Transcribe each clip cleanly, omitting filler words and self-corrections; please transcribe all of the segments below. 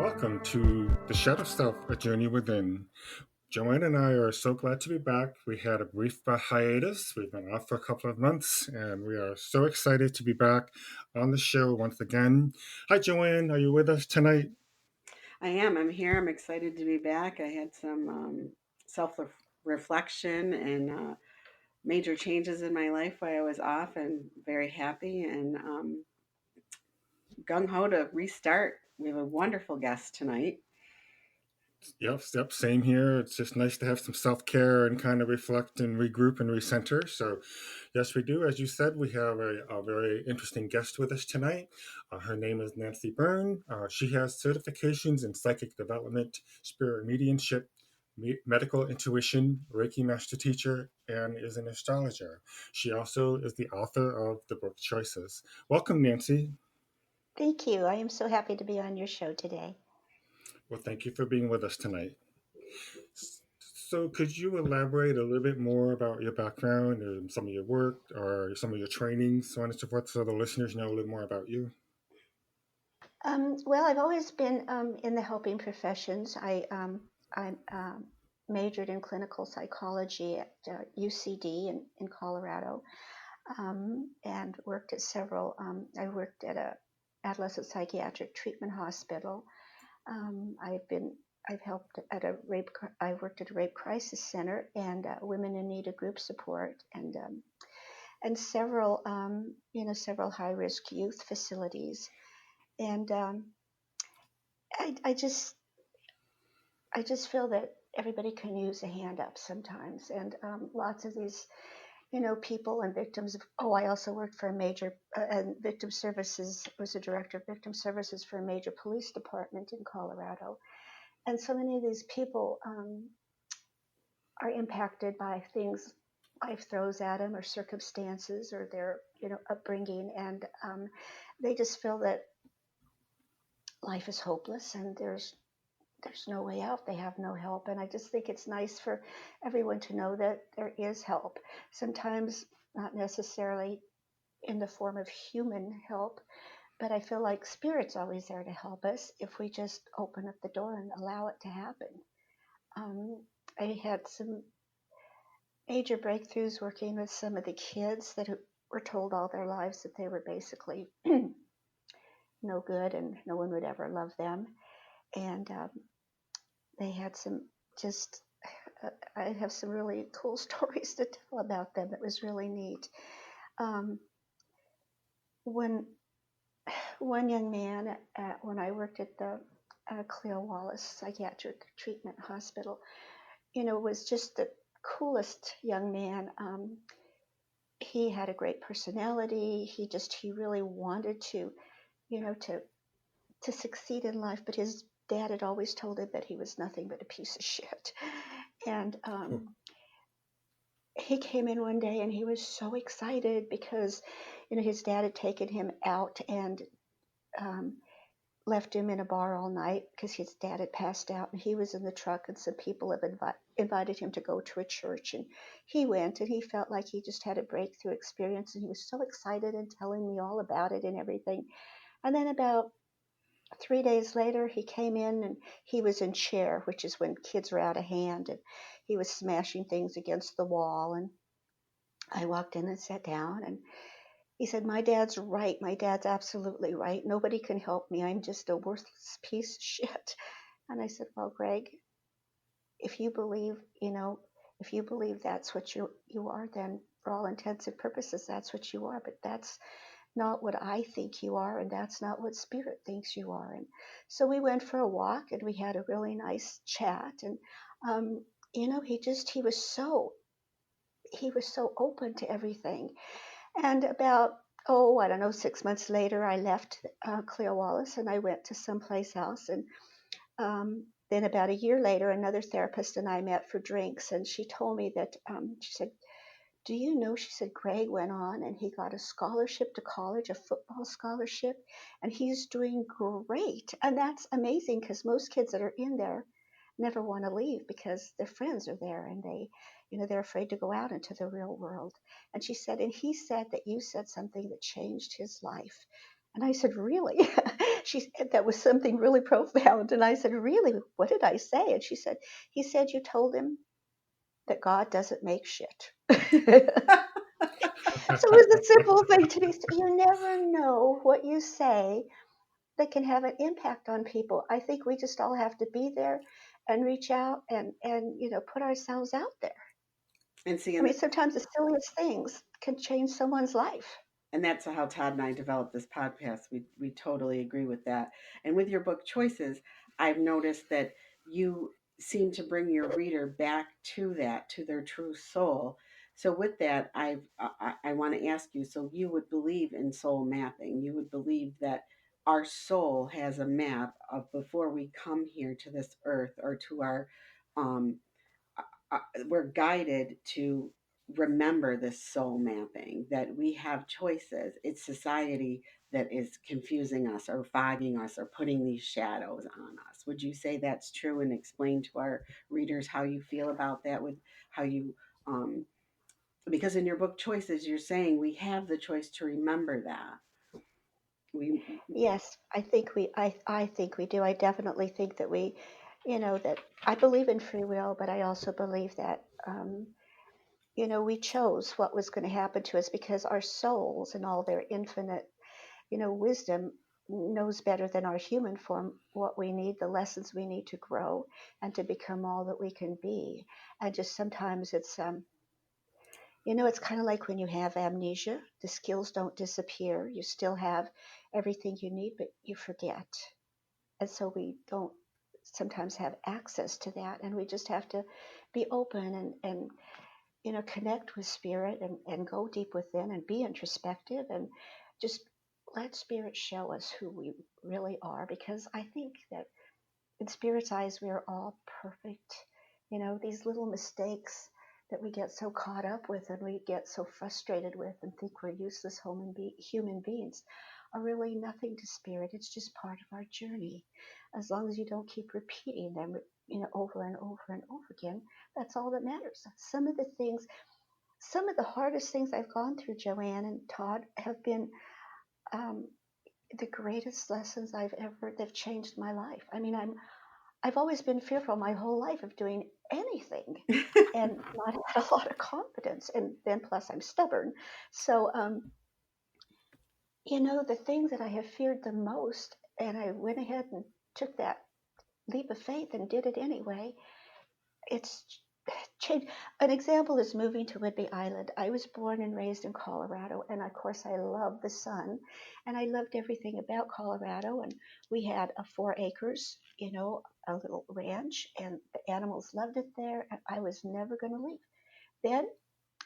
Welcome to The Shadow Self, A Journey Within. Joanne and I are so glad to be back. We had a brief hiatus. We've been off for a couple of months, and we are so excited to be back on the show once again. Hi, Joanne. Are you with us tonight? I am. I'm here. I'm excited to be back. I had some self reflection and major changes in my life while I was off, and very happy and gung ho to restart. We have a wonderful guest tonight. Yep, same here. It's just nice to have some self care and kind of reflect and regroup and recenter. So, yes, we do. As you said, we have a very interesting guest with us tonight. Her name is Nancy Byrne. She has certifications in psychic development, spirit mediumship, medical intuition, Reiki Master teacher, and is an astrologer. She also is the author of the book Choices. Welcome, Nancy. Thank you. I am so happy to be on your show today. Well, thank you for being with us tonight. So, could you elaborate a little bit more about your background and some of your work or some of your trainings, so on and so forth, so the listeners know a little more about you? Well, I've always been in the helping professions. I majored in clinical psychology at UCD in Colorado, and worked at several. I worked at a adolescent psychiatric treatment hospital. I've been I've helped at a rape. I worked at a rape crisis center and women in need of group support, and several several high risk youth facilities. And I just feel that everybody can use a hand up sometimes, and lots of these people and victims of. Oh, I also worked for a major and victim services. Was a director of victim services for a major police department in Colorado, and so many of these people are impacted by things life throws at them or circumstances or their upbringing, and they just feel that life is hopeless and there's no way out. They have no help. And I just think it's nice for everyone to know that there is help. Sometimes not necessarily in the form of human help, but I feel like spirit's always there to help us if we just open up the door and allow it to happen. I had some major breakthroughs working with some of the kids that were told all their lives that they were basically no good and no one would ever love them. And they had some just I have some really cool stories to tell about them. It was really neat. Um, when one young man, when I worked at the Cleo Wallace Psychiatric Treatment Hospital, was just the coolest young man. He had a great personality. He really wanted to, to succeed in life, but his dad had always told him that he was nothing but a piece of shit. And he came in one day and he was so excited because, his dad had taken him out and um, left him in a bar all night because his dad had passed out, and he was in the truck, and some people have invited him to go to a church, and he went, and he felt like he just had a breakthrough experience, and he was so excited and telling me all about it and everything. And then about 3 days later, he came in and he was in chair, which is when kids are out of hand, and he was smashing things against the wall. And I walked in and sat down, and he said, "My dad's right. My dad's absolutely right. Nobody can help me. I'm just a worthless piece of shit." And I said, "Well, Greg, if you believe, if you believe that's what you are, then for all intents and purposes, that's what you are. But that's not what I think you are, and that's not what spirit thinks you are." And so we went for a walk, and we had a really nice chat. And he was so open to everything. And about, oh, I don't know, 6 months later, I left Cleo Wallace and I went to someplace else. And then about a year later, another therapist and I met for drinks, and she told me that she said, "Do you know," she said, "Greg went on and he got a scholarship to college, a football scholarship, and he's doing great." And that's amazing because most kids that are in there never want to leave because their friends are there and they're afraid to go out into the real world. And she said, "And he said that you said something that changed his life." And I said, "Really?" She said that was something really profound. And I said, really? What did I say? And she said, he said, you told him that God doesn't make shit. So it was a simple thing to me. You never know what you say that can have an impact on people. I think we just all have to be there and reach out and put ourselves out there. And see, I mean, sometimes the silliest things can change someone's life. and that's how Todd and I developed this podcast. We totally agree with that. And with your book choices, I've noticed that you seem to bring your reader back to that, to their true soul. So with that, I want to ask you. So you would believe in soul mapping? You would believe that our soul has a map of before we come here to this earth or to our um, we're guided to remember this soul mapping, that we have choices. It's society that is confusing us or fogging us or putting these shadows on us. Would you say that's true, and explain to our readers how you feel about that, with how you um because in your book choices you're saying we have the choice to remember that we Yes, I think we do. I definitely think that that I believe in free will, but I also believe that we chose what was going to happen to us because our souls and all their infinite, wisdom knows better than our human form what we need, the lessons we need to grow and to become all that we can be. And just sometimes it's kind of like when you have amnesia, the skills don't disappear. You still have everything you need, but you forget. And so we don't sometimes have access to that. And we just have to be open and connect with spirit and go deep within and be introspective and just let spirit show us who we really are. Because I think that in spirit's eyes, we are all perfect. These little mistakes that we get so caught up with and we get so frustrated with and think we're useless human beings are really nothing to spirit. It's just part of our journey. As long as you don't keep repeating them, over and over and over again, that's all that matters. Some of the hardest things I've gone through, Joanne and Todd, have been um, the greatest lessons they've changed my life. I mean, I've always been fearful my whole life of doing anything and not had a lot of confidence. And then plus I'm stubborn. So, the thing that I have feared the most, and I went ahead and took that leap of faith and did it anyway. It's changed. An example is moving to Whidbey Island. I was born and raised in Colorado, and of course I love the sun, and I loved everything about Colorado. And we had 4 acres, a little ranch, and the animals loved it there, and I was never going to leave. Then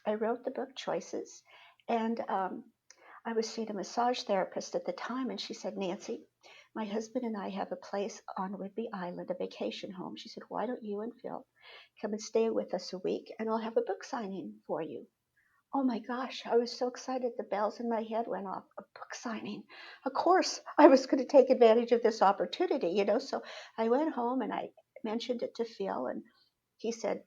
I wrote the book Choices, and I was seeing a massage therapist at the time, and she said, Nancy, my husband and I have a place on Whidbey Island, a vacation home. She said, why don't you and Phil come and stay with us a week, and I'll have a book signing for you. Oh my gosh, I was so excited. The bells in my head went off. A book signing. Of course, I was going to take advantage of this opportunity. So I went home and I mentioned it to Phil, and he said,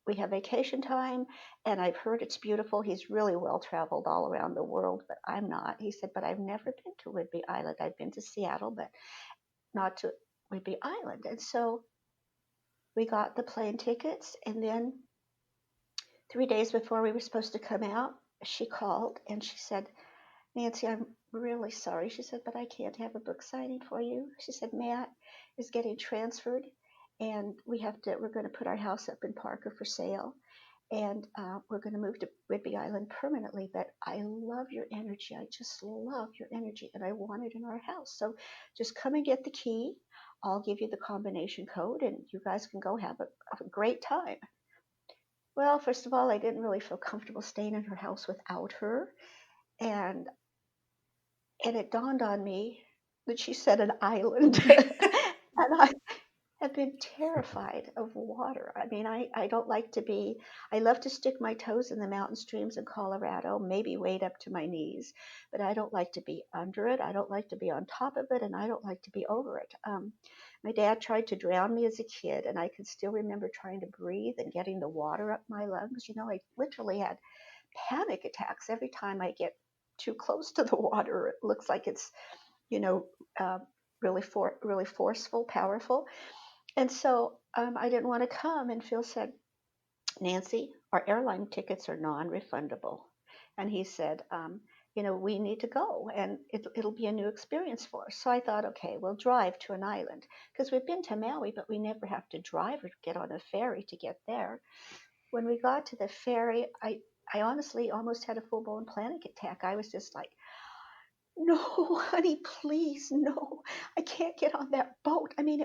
we have vacation time, and I've heard it's beautiful. He's really well traveled all around the world, but I'm not. He said, but I've never been to Whidbey Island. I've been to Seattle, but not to Whidbey Island. And so we got the plane tickets, and then 3 days before we were supposed to come out, she called and she said, Nancy, I'm really sorry. She said, but I can't have a book signing for you. She said, Matt is getting transferred, and we're going to put our house up in Parker for sale, and we're going to move to Whidbey Island permanently. But I love your energy. I just love your energy, and I want it in our house. So just come and get the key. I'll give you the combination code, and you guys can go have a great time. Well, first of all, I didn't really feel comfortable staying in her house without her, and it dawned on me that she said an island, and I have been terrified of water. I mean, I don't like to be, I love to stick my toes in the mountain streams in Colorado, maybe wade up to my knees, but I don't like to be under it. I don't like to be on top of it, and I don't like to be over it. My dad tried to drown me as a kid, and I can still remember trying to breathe and getting the water up my lungs. I literally had panic attacks every time I get too close to the water. It looks like it's you know, uh, really forceful, powerful. And so I didn't want to come. And Phil said, Nancy, our airline tickets are non-refundable. And he said, we need to go and it'll be a new experience for us. So I thought, okay, we'll drive to an island because we've been to Maui, but we never have to drive or get on a ferry to get there. When we got to the ferry, I honestly almost had a full-blown panic attack. I was just like, no, honey, please, no, I can't get on that boat. I mean,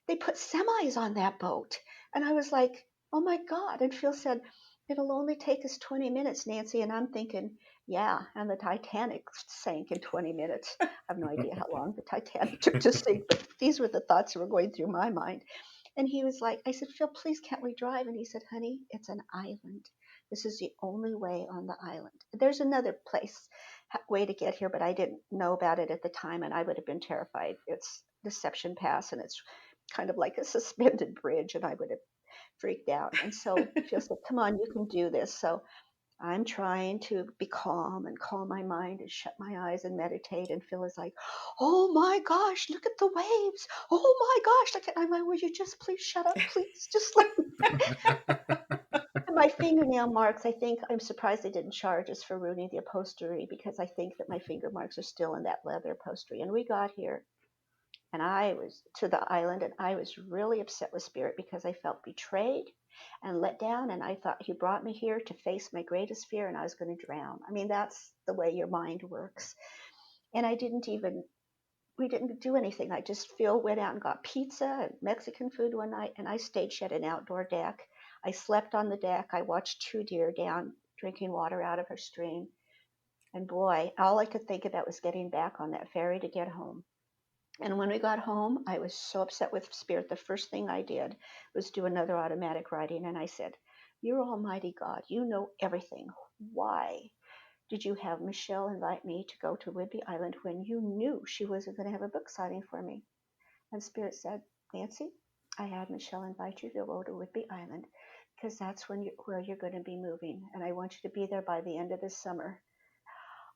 they put semis on that boat. And I was like, oh my God. And Phil said, it'll only take us 20 minutes, Nancy. And I'm thinking, yeah, and the Titanic sank in 20 minutes. I have no idea how long the Titanic took to sink, but these were the thoughts that were going through my mind. And he was like, I said, Phil, please, can't we drive? And he said, honey, it's an island. This is the only way on the island. There's another way to get here, but I didn't know about it at the time, and I would have been terrified. It's Deception Pass, and it's kind of like a suspended bridge, and I would have freaked out. And so Phil said, come on, you can do this. So I'm trying to be calm and calm my mind and shut my eyes and meditate. And Phil is like, oh my gosh, look at the waves. Oh my gosh. I'm like, would you just please shut up, please? Just like, and my fingernail marks, I think I'm surprised they didn't charge us for ruining the upholstery because I think that my finger marks are still in that leather upholstery. And we got here and I was to the island and I was really upset with Spirit because I felt betrayed and let down. And I thought he brought me here to face my greatest fear and I was going to drown. I mean, that's the way your mind works. And we didn't do anything. I just Phil went out and got pizza and Mexican food one night, and I stayed. She had an outdoor deck. I slept on the deck. I watched two deer down drinking water out of her stream. And boy, all I could think about was getting back on that ferry to get home. And when we got home, I was so upset with Spirit. The first thing I did was do another automatic writing. And I said, you're Almighty God. You know everything. Why did you have Michelle invite me to go to Whidbey Island when you knew she wasn't going to have a book signing for me? And Spirit said, Nancy, I had Michelle invite you to go to Whidbey Island because that's where you're going to be moving. And I want you to be there by the end of this summer.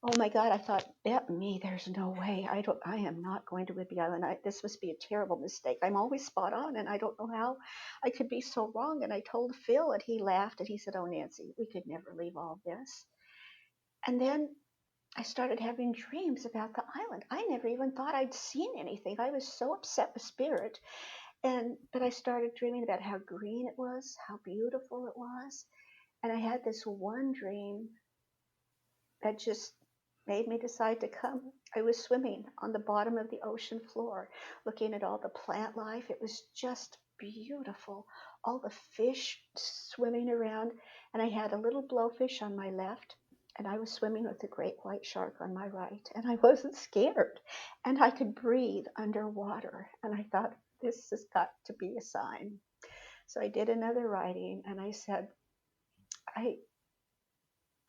Oh my God, I thought, bet me, there's no way. I am not going to Whidbey Island. This must be a terrible mistake. I'm always spot on, and I don't know how I could be so wrong. And I told Phil, and he laughed, and he said, oh, Nancy, we could never leave all this. And then I started having dreams about the island. I never even thought I'd seen anything. I was so upset with Spirit. But I started dreaming about how green it was, how beautiful it was. And I had this one dream that just made me decide to come. I was swimming on the bottom of the ocean floor, looking at all the plant life. It was just beautiful. All the fish swimming around. And I had a little blowfish on my left, and I was swimming with a great white shark on my right. And I wasn't scared. And I could breathe underwater. And I thought, this has got to be a sign. So I did another writing, and I said, I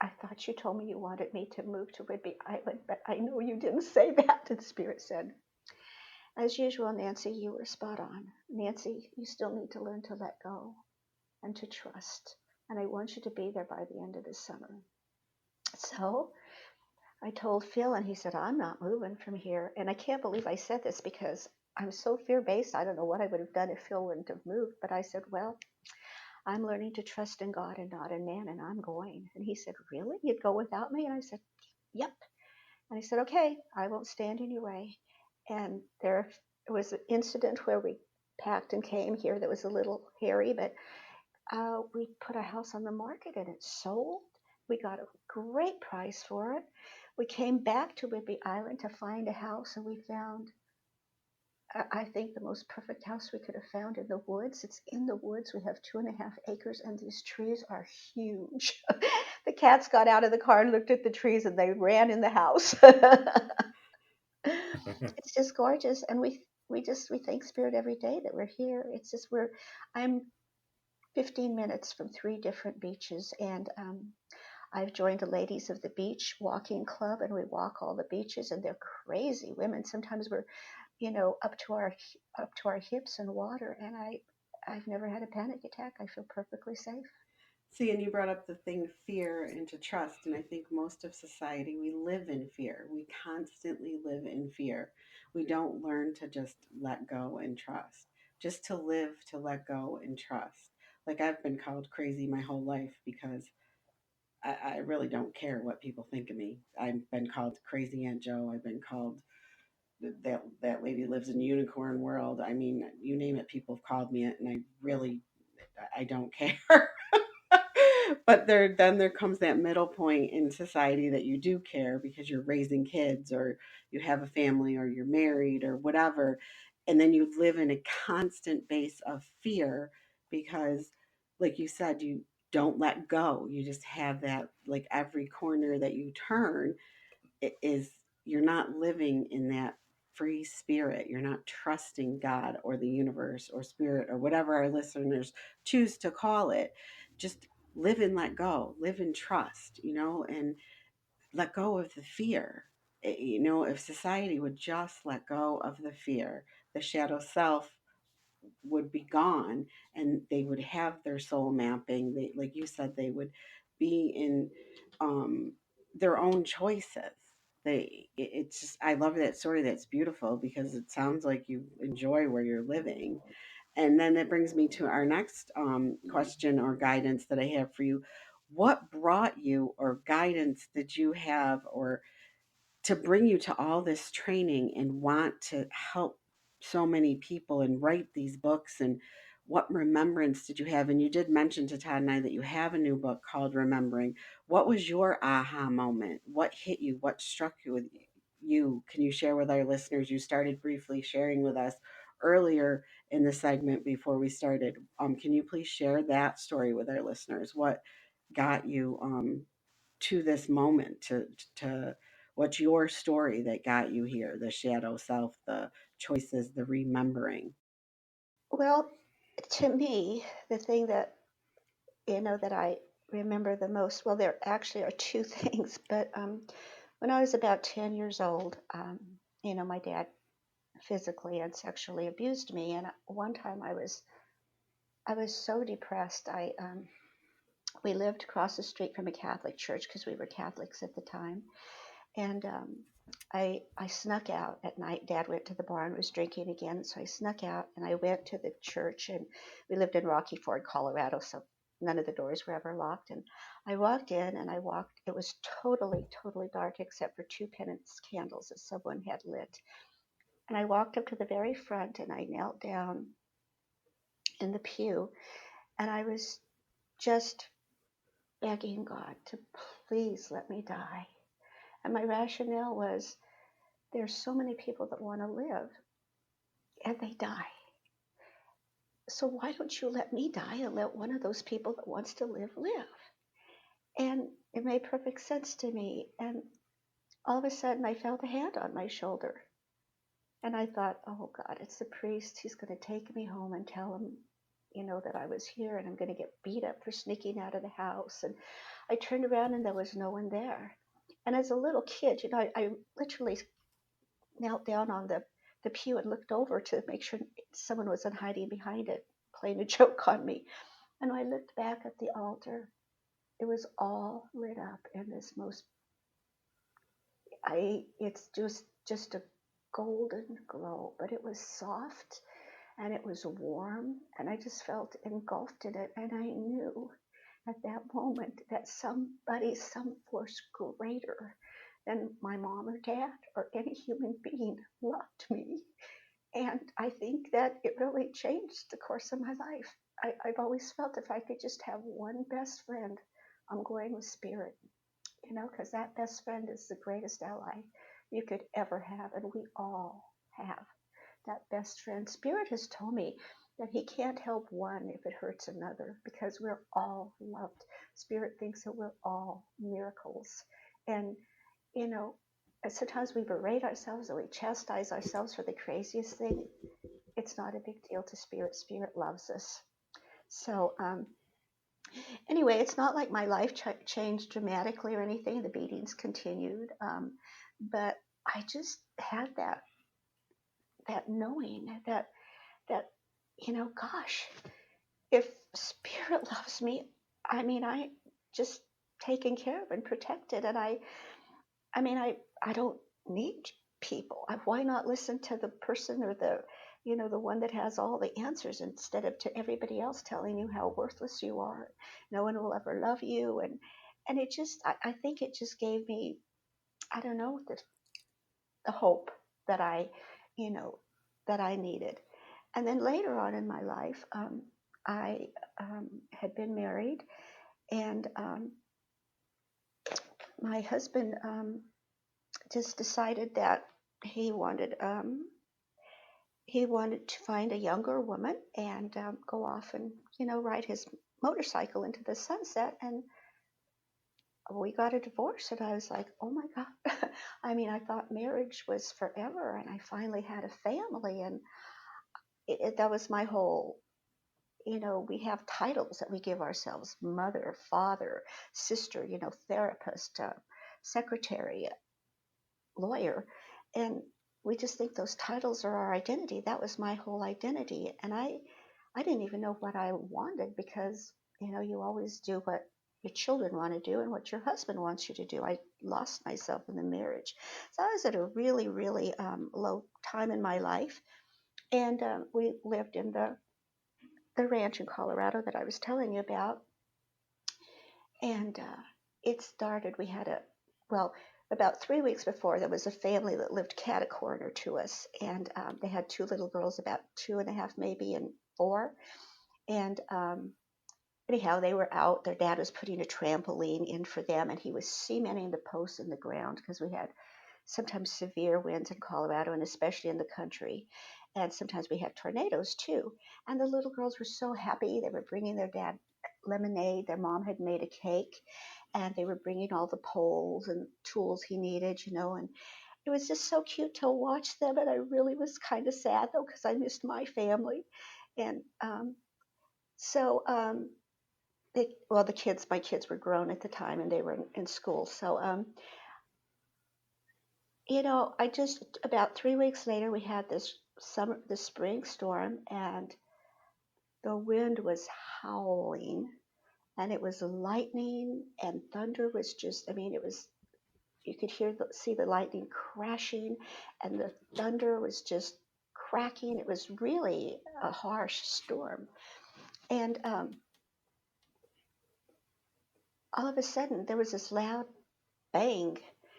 I thought you told me you wanted me to move to Whidbey Island, but I know you didn't say that. And Spirit said, as usual, Nancy, you were spot on. Nancy, you still need to learn to let go and to trust. And I want you to be there by the end of the summer. So I told Phil, and he said, I'm not moving from here. And I can't believe I said this because I'm so fear-based. I don't know what I would have done if Phil wouldn't have moved. But I said, well, I'm learning to trust in God and not in man, and I'm going. And he said, really? You'd go without me? And I said, yep. And I said, okay, I won't stand in your way. And there was an incident where we packed and came here that was a little hairy, but we put a house on the market and it sold. We got a great price for it. We came back to Whidbey Island to find a house, and we found, I think, the most perfect house we could have found in the woods. It's in the woods. We have 2.5 acres, and these trees are huge. The cats got out of the car and looked at the trees, and they ran in the house. It's just gorgeous, and we thank Spirit every day that we're here. It's just I'm 15 minutes from 3 different beaches, and I've joined a Ladies of the Beach walking club, and we walk all the beaches, and they're crazy women. Sometimes we're, up to our hips in water, and I've never had a panic attack. I feel perfectly safe. See, and you brought up the thing fear and to trust. And I think most of society, we live in fear. We constantly live in fear. We don't learn to just let go and trust, just to live, to let go and trust. Like I've been called crazy my whole life because I really don't care what people think of me. I've been called crazy Aunt Joe. I've been called that lady lives in unicorn world. I mean, you name it, people have called me it, and I don't care. But there comes that middle point in society that you do care because you're raising kids or you have a family or you're married or whatever, and then you live in a constant base of fear because, like you said, you don't let go. You just have that, like every corner that you turn is, you're not living in that free spirit. You're not trusting God or the universe or spirit or whatever our listeners choose to call it. Just live and let go, live in trust, and let go of the fear. If society would just let go of the fear, the shadow self would be gone, and they would have their soul mapping. They, like you said, they would be in um, their own choices. It's just, I love that story. That's beautiful because it sounds like you enjoy where you're living. And then that brings me to our next question or guidance that I have for you. What brought you, or guidance did you have, or to bring you to all this training and want to help so many people and write these books? And what remembrance did you have? And you did mention to Todd and I that you have a new book called Remembering. What was your aha moment? What hit you? What struck you with you? Can you share with our listeners? You started briefly sharing with us earlier in the segment before we started. Can you please share that story with our listeners? What got you to this moment, to what's your story that got you here, the shadow self, the choices, the remembering? Well, to me, the thing that that I remember the most, well, there actually are two things, but when I was about 10 years old, my dad physically and sexually abused me, and one time I was so depressed. We lived across the street from a Catholic church because we were Catholics at the time, and I snuck out at night. Dad went to the bar and was drinking again, so I snuck out and I went to the church. And we lived in Rocky Ford, Colorado, so none of the doors were ever locked. And I walked in and I walked. It was totally, totally dark except for two penance candles that someone had lit. And I walked up to the very front and I knelt down in the pew and I was just begging God to please let me die. And my rationale was, there's so many people that want to live and they die. So why don't you let me die and let one of those people that wants to live live? And it made perfect sense to me. And all of a sudden I felt a hand on my shoulder. And I thought, oh God, it's the priest. He's going to take me home and tell him, that I was here, and I'm going to get beat up for sneaking out of the house. And I turned around and there was no one there. And as a little kid, I literally knelt down on the pew and looked over to make sure someone wasn't hiding behind it, playing a joke on me. And I looked back at the altar. It was all lit up in this most, it's just a golden glow, but it was soft and it was warm, and I just felt engulfed in it. And I knew at that moment that somebody, some force greater than my mom or dad or any human being loved me. And I think that it really changed the course of my life. I've always felt if I could just have one best friend, I'm going with spirit, because that best friend is the greatest ally you could ever have. And we all have that best friend. Spirit has told me that he can't help one if it hurts another because we're all loved. Spirit thinks that we're all miracles. And, you know, sometimes we berate ourselves or we chastise ourselves for the craziest thing. It's not a big deal to spirit. Spirit loves us. So, anyway, it's not like my life changed dramatically or anything. The beatings continued. But I just had that knowing that, gosh, if spirit loves me, I mean, I just taken care of and protected. And I mean, I don't need people. Why not listen to the person or the one that has all the answers instead of to everybody else telling you how worthless you are. No one will ever love you. And it just, I think it just gave me, I don't know, the hope that you know, that I needed. And then later on in my life, I had been married, and my husband just decided that he wanted um, he wanted to find a younger woman and go off and ride his motorcycle into the sunset. And we got a divorce, and I was like, oh my god. I mean, I thought marriage was forever, and I finally had a family. And that was my whole, we have titles that we give ourselves: mother, father, sister, therapist, secretary, lawyer. And we just think those titles are our identity. That was my whole identity. And I didn't even know what I wanted, because you always do what your children want to do and what your husband wants you to do. I lost myself in the marriage. So I was at a really, really low time in my life. And we lived in the ranch in Colorado that I was telling you about. And it started, we had well, about 3 weeks before, there was a family that lived cat a corner to us. And they had two little girls, about 2.5 maybe, and 4. And anyhow, they were out. Their dad was putting a trampoline in for them, and he was cementing the posts in the ground, because we had sometimes severe winds in Colorado, and especially in the country. And sometimes we had tornadoes too. And the little girls were so happy. They were bringing their dad lemonade. Their mom had made a cake, and they were bringing all the poles and tools he needed, and it was just so cute to watch them. And I really was kind of sad, though, because I missed my family. And so well, my kids were grown at the time, and they were in school. So I just, about 3 weeks later, we had this spring storm, and the wind was howling, and it was lightning, and thunder was just, I mean, it was, you could see the lightning crashing, and the thunder was just cracking. It was really a harsh storm. And all of a sudden, there was this loud bang.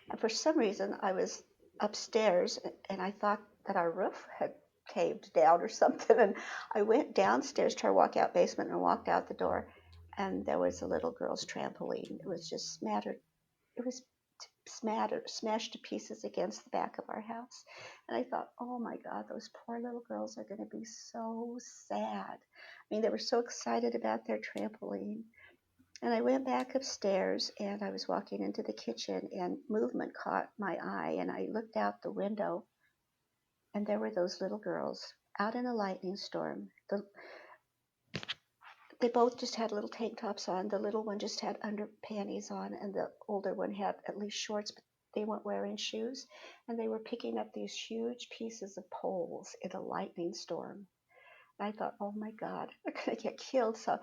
And for some reason, I was upstairs, and I thought that our roof had caved down or something. And I went downstairs to our walkout basement and walked out the door, and there was a little girl's trampoline. It was just smattered. It was smashed to pieces against the back of our house. And I thought, oh my God, those poor little girls are going to be so sad. I mean, they were so excited about their trampoline. And I went back upstairs, and I was walking into the kitchen, and movement caught my eye, and I looked out the window, and there were those little girls out in a lightning storm. They both just had little tank tops on. The little one just had underpanties on, and the older one had at least shorts, but they weren't wearing shoes. And they were picking up these huge pieces of poles in a lightning storm. And I thought, oh my God, they're going to get killed. So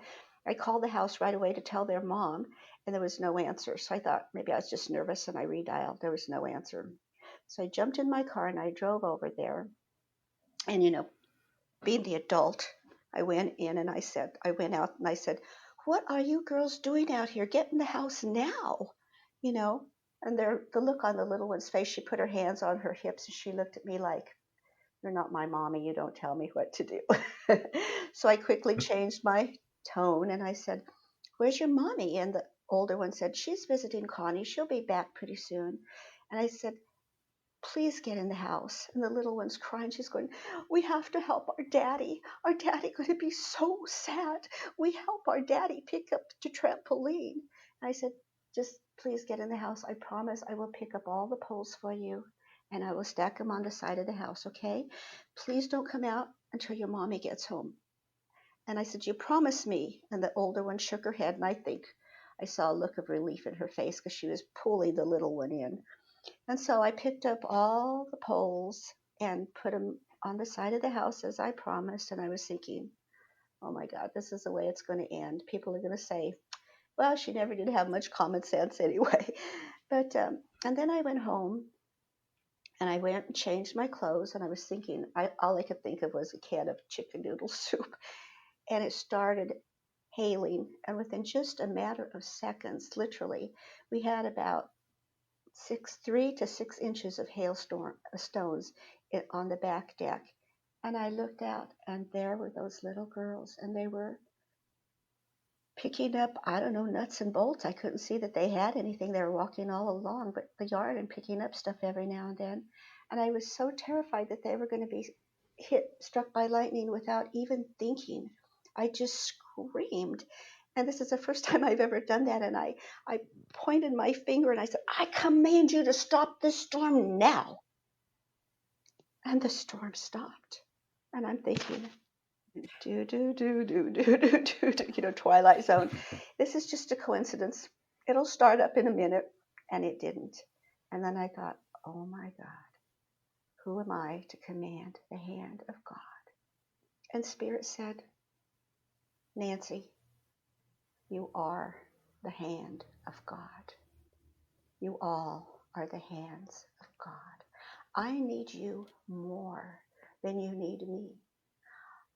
I called the house right away to tell their mom, and there was no answer. So I thought maybe I was just nervous, and I redialed. There was no answer. So I jumped in my car, and I drove over there. And, being the adult, I went in, and I went out, and I said, what are you girls doing out here? Get in the house now, you know? And the look on the little one's face, she put her hands on her hips, and she looked at me like, you're not my mommy. You don't tell me what to do. So I quickly changed my tone, and I said, where's your mommy? And the older one said, she's visiting Connie. She'll be back pretty soon. And I said, please get in the house. And the little one's crying. She's going, we have to help our daddy. Our daddy going to be so sad. We help our daddy pick up the trampoline. And I said, just please get in the house. I promise I will pick up all the poles for you, and I will stack them on the side of the house, okay? Please don't come out until your mommy gets home. And I said, you promise me? And the older one shook her head, and I think I saw a look of relief in her face, because she was pulling the little one in. And so I picked up all the poles and put them on the side of the house as I promised. And I was thinking, oh my God, this is the way it's going to end. People are going to say, Well, she never did have much common sense anyway. But and then I went home and I went and changed my clothes, and I was thinking, all I could think of was a can of chicken noodle soup, and it started hailing, and within just a matter of seconds, literally, we had about 3 to 6 inches of hailstorm stones on the back deck. And I looked out, and there were those little girls, and they were picking up, I don't know, nuts and bolts. I couldn't see that they had anything. They were walking all along but the yard and picking up stuff every now and then. And I was so terrified that they were going to be struck by lightning without even thinking. I just screamed. And this is the first time I've ever done that. And I pointed my finger and I said, I command you to stop this storm now. And the storm stopped. And I'm thinking, Twilight Zone. This is just a coincidence. It'll start up in a minute, and it didn't. And then I thought, oh my God, who am I to command the hand of God? And Spirit said, Nancy, you are the hand of God. You all are the hands of God. I need you more than you need me.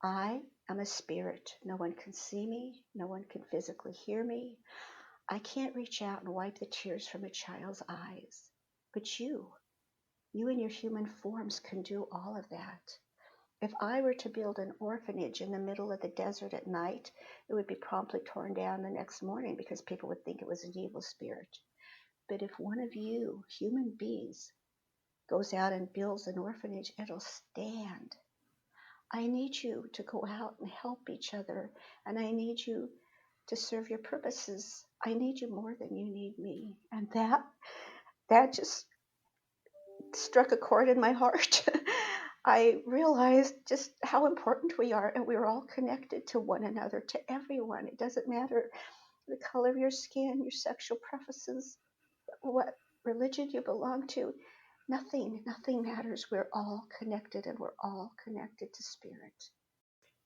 I am a spirit. No one can see me. No one can physically hear me. I can't reach out and wipe the tears from a child's eyes. But you in your human forms can do all of that. If I were to build an orphanage in the middle of the desert at night, it would be promptly torn down the next morning because people would think it was an evil spirit. But if one of you, human beings, goes out and builds an orphanage, it'll stand. I need you to go out and help each other, and I need you to serve your purposes. I need you more than you need me. And that just struck a chord in my heart. I realized just how important we are, and we're all connected to one another, to everyone. It doesn't matter the color of your skin, your sexual preferences, what religion you belong to. Nothing matters. We're all connected, and we're all connected to spirit.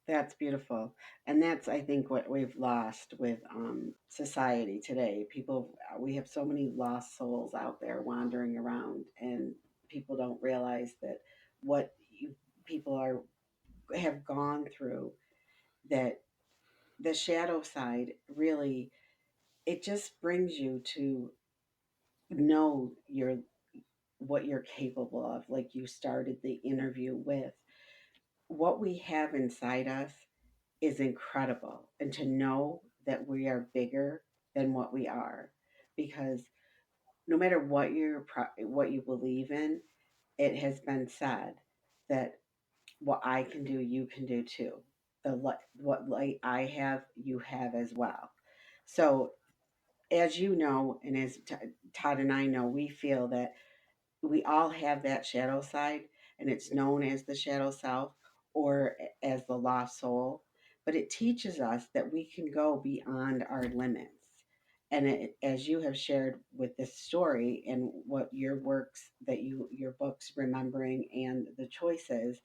That's beautiful. And that's, I think, what we've lost with society today. People, we have so many lost souls out there wandering around, and people don't realize that what people have gone through, that the shadow side really, it just brings you to know what you're capable of. Like you started the interview with, what we have inside us is incredible, and to know that we are bigger than what we are, because no matter what you believe in, it has been said that what I can do, you can do too. What light I have, you have as well. So, as you know, and as Todd and I know, we feel that we all have that shadow side, and it's known as the shadow self or as the lost soul. But it teaches us that we can go beyond our limits. And as you have shared with this story and what your works your books, Remembering, and the choices,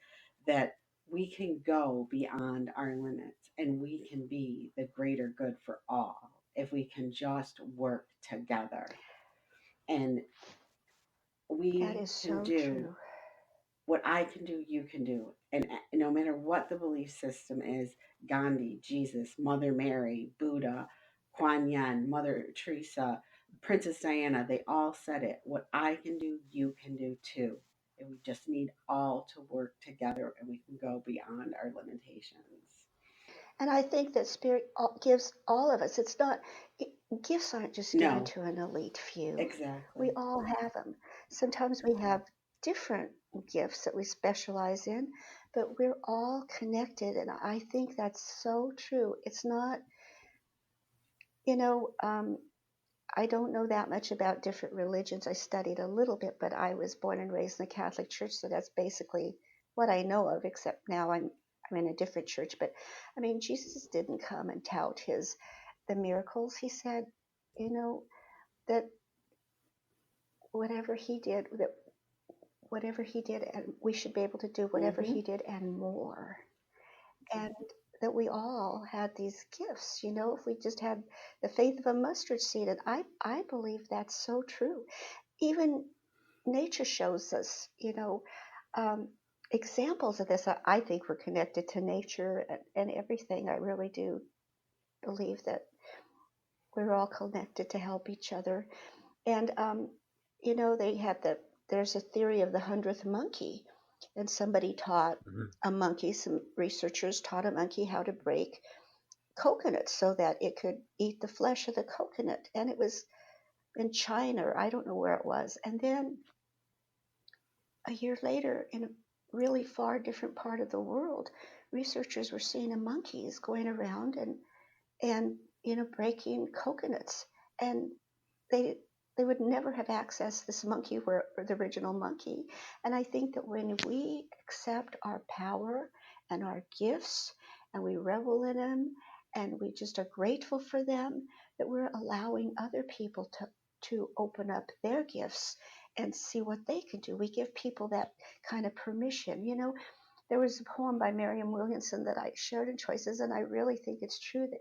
that we can go beyond our limits and we can be the greater good for all if we can just work together. And That we is can so do true. what I can do, you can do. And no matter what the belief system is, Gandhi, Jesus, Mother Mary, Buddha, Kuan Yin, Mother Teresa, Princess Diana, they all said it. What I can do, you can do too. And we just need all to work together, and we can go beyond our limitations. And I think that spirit gives all of us. It's not gifts aren't just given No, to an elite few. We exactly. all have them. Sometimes we have different gifts that we specialize in, but we're all connected, and I think that's so true. It's not, you know, I don't know that much about different religions. I studied a little bit, but I was born and raised in the Catholic Church, so that's basically what I know of, except now I'm in a different church. But I mean, Jesus didn't come and tout the miracles. He said, you know, that whatever he did, and we should be able to do whatever Mm-hmm. he did and more. And that we all had these gifts. If we just had the faith of a mustard seed. And I believe that's so true. Even nature shows us, um, examples of this. I think we're connected to nature and everything. I really do believe that we're all connected to help each other. And, they had there's a theory of the 100th monkey. And somebody taught Mhm. a monkey, some researchers taught a monkey how to break coconut so that it could eat the flesh of the coconut. And it was in China, or I don't know where it was. And then a year later, in a really far different part of the world, researchers were seeing a monkeys going around and breaking coconuts. And they they would never have accessed this monkey where the original monkey. And I think that when we accept our power and our gifts and we revel in them and we just are grateful for them, that we're allowing other people to open up their gifts and see what they can do. We give people that kind of permission. There was a poem by Marianne Williamson that I shared in Choices, and I really think it's true that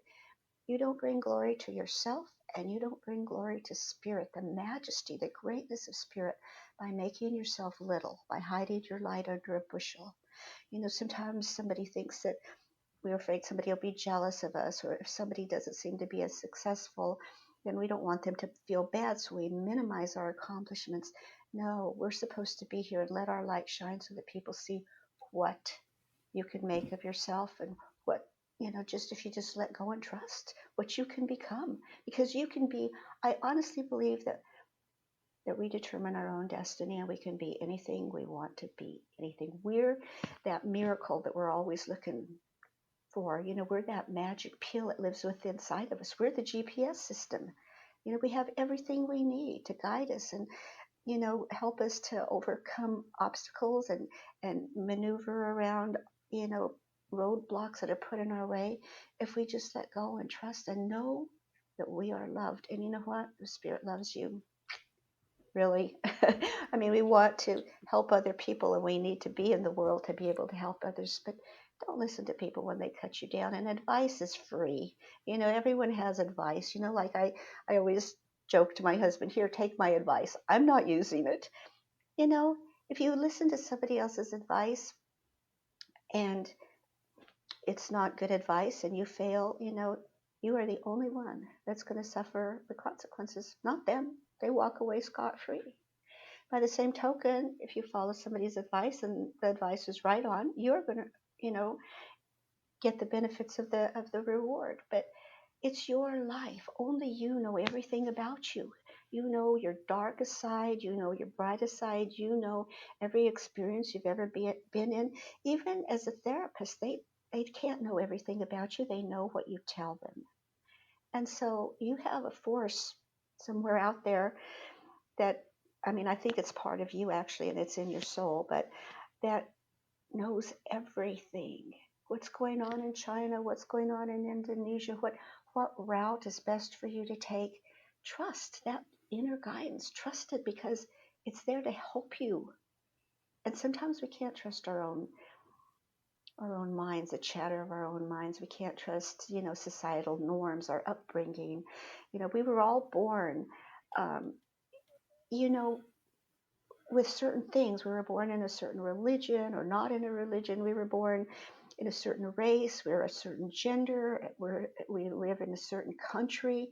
you don't bring glory to yourself and you don't bring glory to spirit, the majesty, the greatness of spirit, by making yourself little, by hiding your light under a bushel. Sometimes somebody thinks that we're afraid somebody will be jealous of us, or if somebody doesn't seem to be as successful, then we don't want them to feel bad, so we minimize our accomplishments. No, we're supposed to be here and let our light shine so that people see what you can make of yourself and what, just if you just let go and trust what you can become. Because you can be, I honestly believe that we determine our own destiny and we can be anything we want to be, anything. We're that miracle that we're always looking for. We're that magic pill that lives within inside of us. We're the GPS system. We have everything we need to guide us and, help us to overcome obstacles and maneuver around, roadblocks that are put in our way if we just let go and trust and know that we are loved. And you know what? The Spirit loves you. Really. I mean, we want to help other people and we need to be in the world to be able to help others, but don't listen to people when they cut you down. And advice is free. Everyone has advice. Like I always joke to my husband, here, take my advice. I'm not using it. You know, if you listen to somebody else's advice and it's not good advice and you fail, you are the only one that's going to suffer the consequences, not them. They walk away scot free. By the same token, if you follow somebody's advice and the advice is right on, you're going to, get the benefits of the reward. But it's your life. Only you know everything about you. You know your darkest side, you know your brightest side, you know every experience you've ever been in. Even as a therapist, they can't know everything about you. They know what you tell them. And so you have a force somewhere out there that, I mean, I think it's part of you actually, and it's in your soul, but that knows everything. What's going on in China, what's going on in Indonesia, what route is best for you to take. Trust that inner guidance. Trust it because it's there to help you. And sometimes we can't trust our own minds, the chatter of our own minds. We can't trust, societal norms, our upbringing. We were all born, um, you know, with certain things. We were born in a certain religion or not in a religion. We were born in a certain race. We're a certain gender. We live in a certain country,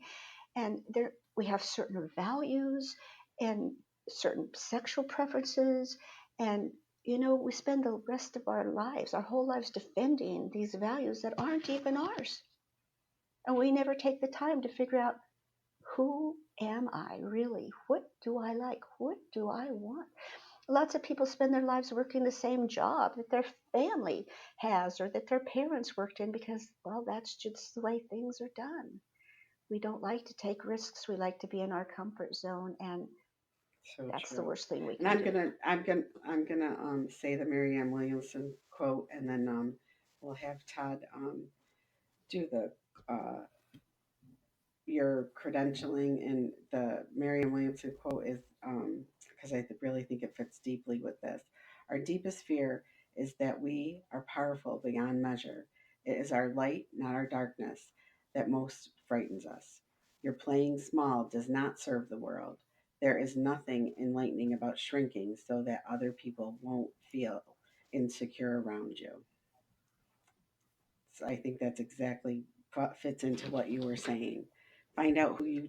and there we have certain values and certain sexual preferences, and we spend the rest of our lives, our whole lives, defending these values that aren't even ours, and we never take the time to figure out who am I really? What do I like? What do I want? Lots of people spend their lives working the same job that their family has or that their parents worked in because, well, that's just the way things are done. We don't like to take risks. We like to be in our comfort zone, and So that's the true. worst thing we And can do. I'm gonna say the Marianne Williamson quote, and then we'll have Todd do the uh, your credentialing. And the Marianne Williamson quote is, because I really think it fits deeply with this. Our deepest fear is that we are powerful beyond measure, It is our light, not our darkness, that most frightens us. Your playing small does not serve the world. There is nothing enlightening about shrinking so that other people won't feel insecure around you. So I think that's exactly what fits into what you were saying. Find out who you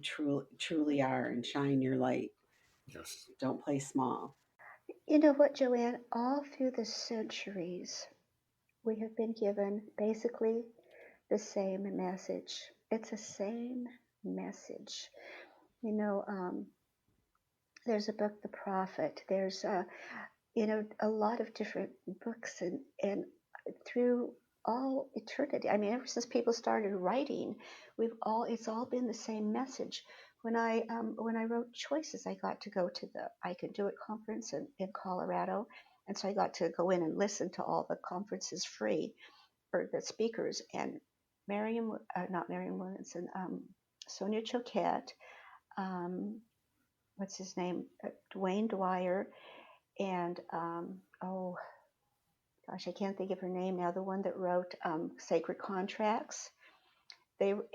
truly are and shine your light. Yes. Don't play small. You know what, Joanne? All through the centuries, we have been given basically the same message. It's the same message. You know, there's a book, The Prophet. There's a lot of different books, and through all eternity. I mean, ever since people started writing, it's all been the same message. When I wrote Choices, I got to go to the I Can Do It conference in Colorado, and so I got to go in and listen to all the conferences free for the speakers. And not Marion Williamson, Sonia Choquette, what's his name, Dwayne Dwyer, and oh gosh, I can't think of her name now. The one that wrote Sacred Contracts.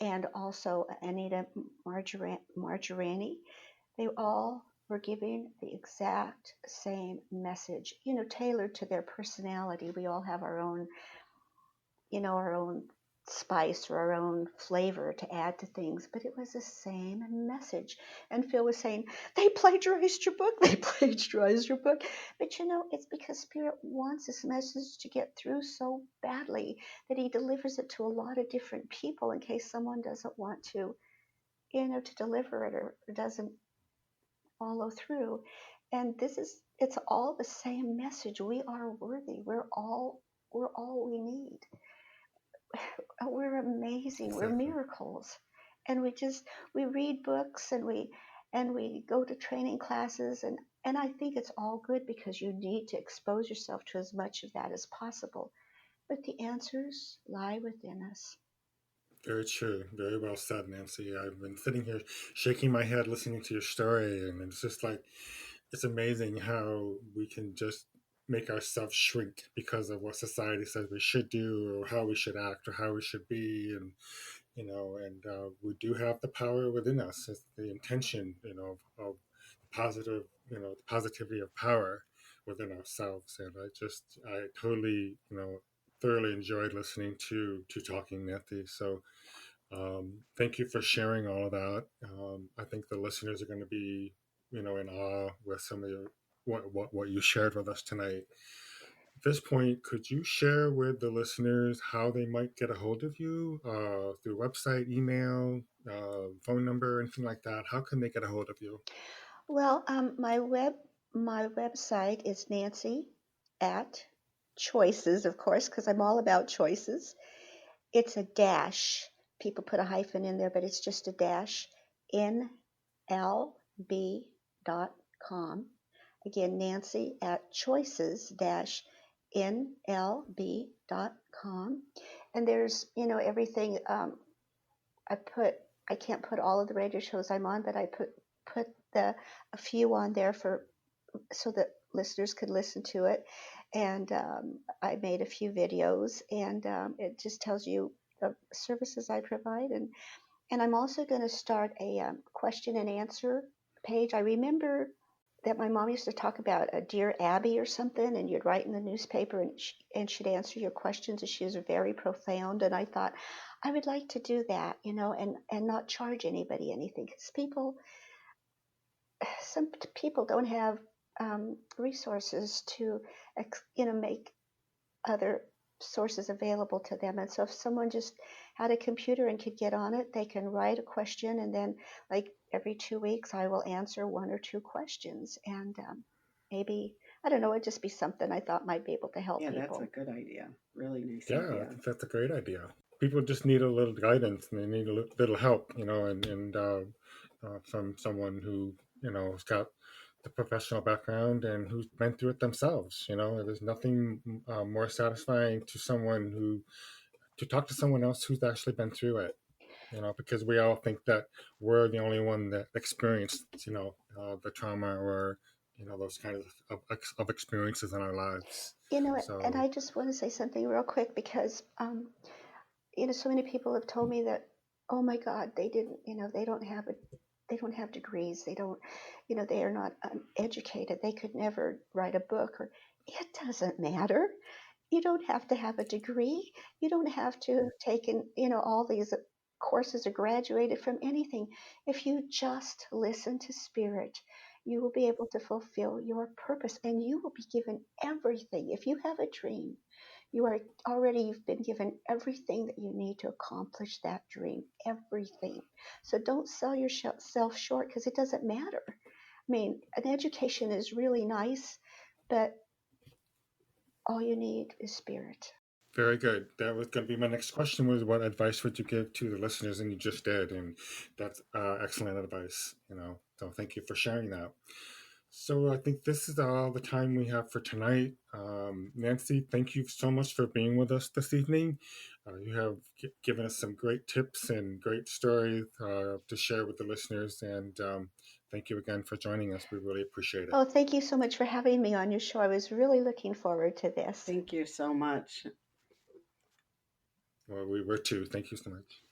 And also Anita Marjorani. They all were giving the exact same message, tailored to their personality. We all have our own spice or our own flavor to add to things, but it was the same message. And Phil was saying, they plagiarized your book, they plagiarized your book. But it's because Spirit wants this message to get through so badly that he delivers it to a lot of different people in case someone doesn't want to deliver it or doesn't follow through. And it's all the same message. We are worthy. We're all we need. We're amazing. We're Exactly. miracles. And we read books, and we go to training classes, and I think it's all good because you need to expose yourself to as much of that as possible. But the answers lie within us. Very true. Very well said, Nancy. I've been sitting here shaking my head listening to your story, and it's just like, it's amazing how we can just make ourselves shrink because of what society says we should do, or how we should act, or how we should be. And we do have the power within us. It's the intention, of positive, the positivity of power within ourselves. And I totally, thoroughly enjoyed listening to Talking Nancy. So thank you for sharing all of that. I think the listeners are going to be, in awe with some of what you shared with us tonight. At this point, could you share with the listeners how they might get a hold of you through website, email, phone number, anything like that? How can they get a hold of you? Well, my website is Nancy at Choices, of course, because I'm all about choices. It's a dash. People put a hyphen in there, but it's just a dash. nlb.com. Again, Nancy at choices-nlb.com. And there's, everything. I put, I can't put all of the radio shows I'm on, but I put a few on there so that listeners could listen to it. And I made a few videos, and it just tells you the services I provide. And I'm also going to start a question and answer page. I remember that my mom used to talk about a Dear Abby or something, and you'd write in the newspaper, and she'd answer your questions, and she was very profound. And I thought, I would like to do that, and not charge anybody anything, because some people don't have resources to, make other sources available to them. And so if someone just had a computer and could get on it, they can write a question, and then like every 2 weeks, I will answer one or two questions. And maybe, I don't know, it'd just be something I thought might be able to help Yeah, that's a people. good idea. Really nice Yeah, I idea. think that's a great idea. People just need a little guidance, and they need a little help, from someone who, has got the professional background and who's been through it themselves. There's nothing more satisfying to talk to someone else who's actually been through it. Because we all think that we're the only one that experienced, the trauma, or those kinds of experiences in our lives. And So I just want to say something real quick, because so many people have told me that, oh my God, they didn't, they don't have degrees. They don't, they are not educated. They could never write a book. Or it doesn't matter. You don't have to have a degree. You don't have to have taken, all these courses or graduated from anything. If you just listen to spirit, you will be able to fulfill your purpose, and you will be given everything. If you have a dream, you've been given everything that you need to accomplish that dream, everything. So don't sell yourself short, because it doesn't matter. I mean, an education is really nice, but all you need is spirit. Very good. That was going to be my next question, was what advice would you give to the listeners? And you just did. And that's excellent advice, So thank you for sharing that. So I think this is all the time we have for tonight. Nancy, thank you so much for being with us this evening. You have given us some great tips and great stories to share with the listeners. And thank you again for joining us. We really appreciate it. Oh, thank you so much for having me on your show. I was really looking forward to this. Thank you so much. Well, we were too. Thank you so much.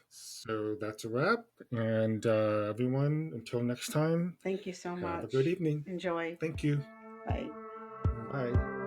So that's a wrap. And everyone, until next time, Thank you so have a much. good evening. Enjoy. Thank you. Bye. Bye.